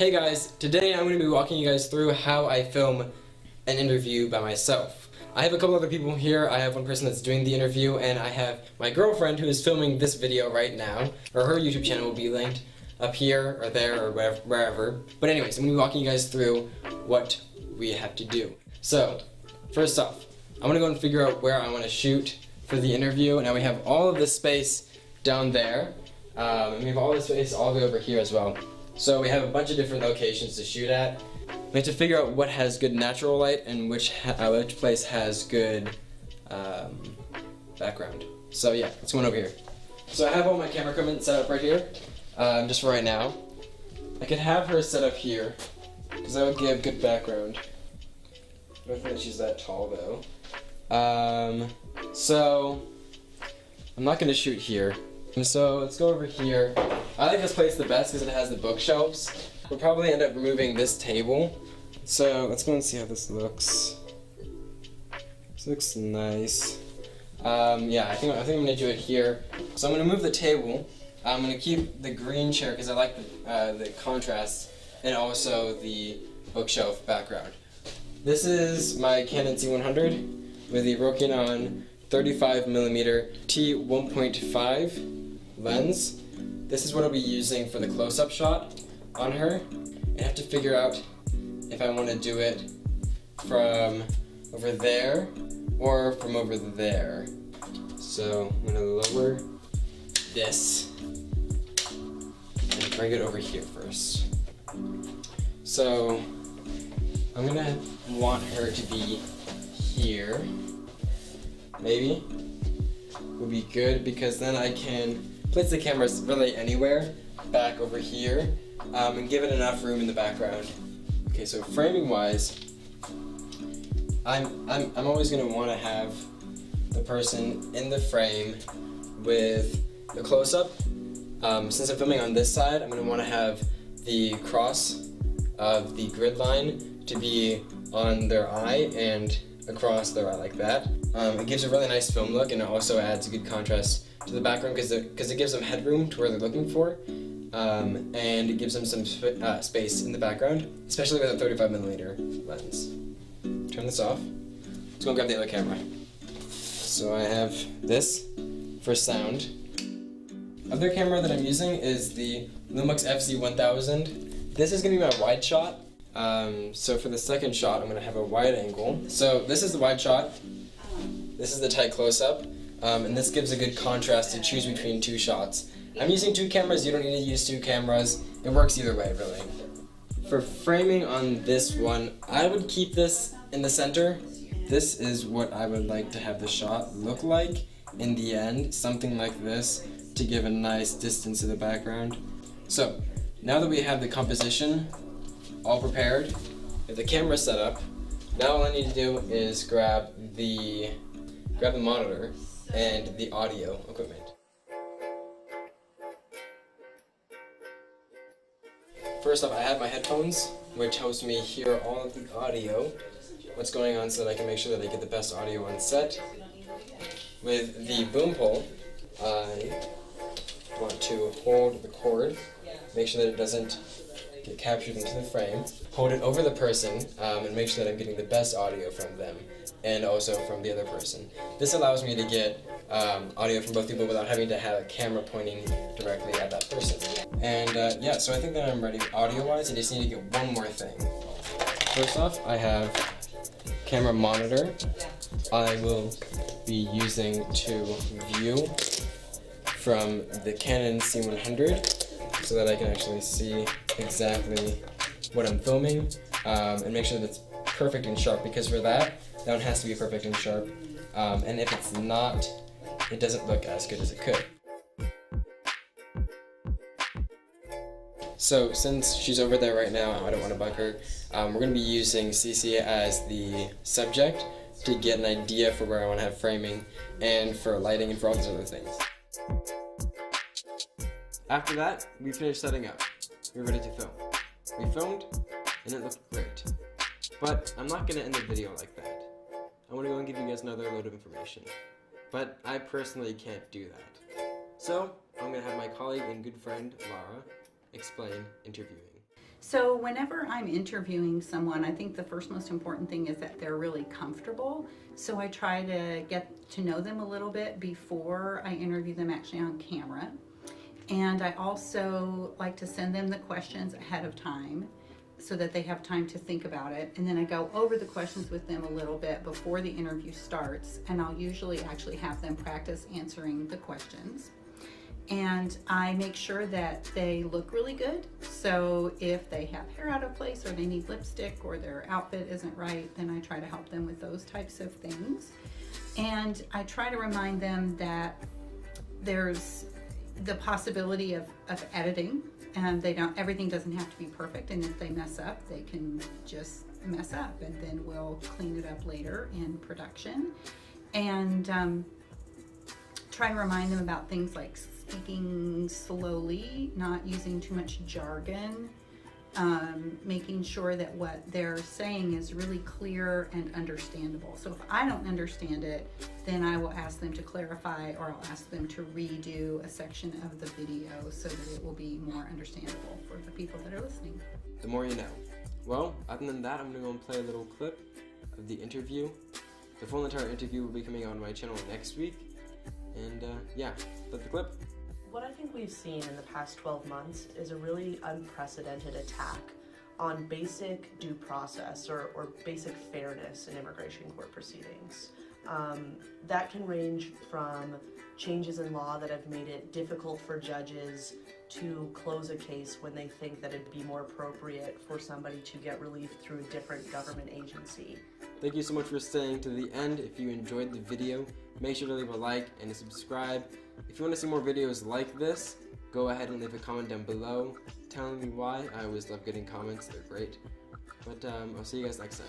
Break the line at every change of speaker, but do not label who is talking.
Hey guys, today I'm going to be walking you guys through how I film an interview by myself. I have a couple other people here. I have one person that's doing the interview, and I have my girlfriend who is filming this video right now. Or her YouTube channel will be linked up here or there or wherever. But anyways, I'm going to be walking you guys through what we have to do. So, first off, I'm going to go and figure out where I want to shoot for the interview. Now we have all of this space down there, and we have all this space all the way over here as well. So we have a bunch of different locations to shoot at. We have to figure out what has good natural light and which place has good background. So yeah, let's go on over here. So I have all my camera equipment set up right here, just for right now. I could have her set up here, because that would give good background. I don't think that she's that tall though. So I'm not going to shoot here. So let's go over here. I like this place the best because it has the bookshelves. We'll probably end up removing this table. So let's go and see how this looks. This looks nice. Yeah, I think I'm gonna do it here. So I'm gonna move the table. I'm gonna keep the green chair because I like the contrast and also the bookshelf background. This is my Canon C100 with the Rokinon 35mm t1.5 lens. This is what I'll be using for the close-up shot on her. I have to figure out if I want to do it from over there or from over there. So I'm going to lower this and bring it over here first. So I'm going to want her to be here. Maybe would be good because then I can place the camera really anywhere back over here and give it enough room in the background. Okay, so framing wise, I'm always going to want to have the person in the frame with the close-up. Since I'm filming on this side, I'm going to want to have the cross of the grid line to be on their eye and across their eye like that. It gives a really nice film look, and it also adds a good contrast to the background because it gives them headroom to where they're looking for, and it gives them some space in the background, especially with a 35mm lens. Turn this off. Let's go and grab the other camera. So I have this for sound. Other camera that I'm using is the Lumix FZ1000. This is going to be my wide shot. So for the second shot, I'm going to have a wide angle. So this is the wide shot. This is the tight close-up. And this gives a good contrast to choose between two shots. I'm using two cameras. You don't need to use two cameras. It works either way, really. For framing on this one, I would keep this in the center. This is what I would like to have the shot look like in the end. Something like this to give a nice distance to the background. So now that we have the composition all prepared, if the camera set up, now all I need to do is grab the monitor and the audio equipment. First off, I have my headphones, which helps me hear all of the audio, what's going on, so that I can make sure that I get the best audio on set. With the boom pole, I want to hold the cord, make sure that it doesn't get captured into the frame, hold it over the person, and make sure that I'm getting the best audio from them and also from the other person. This allows me to get audio from both people without having to have a camera pointing directly at that person. And yeah, so I think that I'm ready audio-wise. I just need to get one more thing. First off, I have camera monitor. I will be using to view from the Canon C100 so that I can actually see exactly what I'm filming and make sure that it's perfect and sharp, because for that one has to be perfect and sharp, and if it's not, it doesn't look as good as it could. So since she's over there right now, I don't want to bug her, we're going to be using CC as the subject to get an idea for where I want to have framing and for lighting and for all these other things. After that, we finished setting up. We're ready to film. We filmed, and it looked great. But I'm not going to end the video like that. I want to go and give you guys another load of information. But I personally can't do that. So, I'm going to have my colleague and good friend, Lara, explain interviewing.
So whenever I'm interviewing someone, I think the first most important thing is that they're really comfortable. So I try to get to know them a little bit before I interview them actually on camera. And I also like to send them the questions ahead of time so that they have time to think about it. And then I go over the questions with them a little bit before the interview starts, and I'll usually actually have them practice answering the questions. And I make sure that they look really good. So if they have hair out of place or they need lipstick or their outfit isn't right, then I try to help them with those types of things. And I try to remind them that there's the possibility of editing, and everything doesn't have to be perfect, and if they mess up, they can just mess up, and then we'll clean it up later in production. And try to remind them about things like speaking slowly, not using too much jargon, making sure that what they're saying is really clear and understandable. So if I don't understand it, then I will ask them to clarify, or I'll ask them to redo a section of the video so that it will be more understandable for the people that are listening.
The more you know. Well, other than that, I'm going to go and play a little clip of the interview. The full entire interview will be coming out on my channel next week. And yeah, that's the clip.
What I think we've seen in the past 12 months is a really unprecedented attack on basic due process or basic fairness in immigration court proceedings. That can range from changes in law that have made it difficult for judges to close a case when they think that it'd be more appropriate for somebody to get relief through a different government agency.
Thank you so much for staying to the end. If you enjoyed the video, make sure to leave a like and subscribe. If you want to see more videos like this, go ahead and leave a comment down below telling me why. I always love getting comments, they're great. But I'll see you guys next time.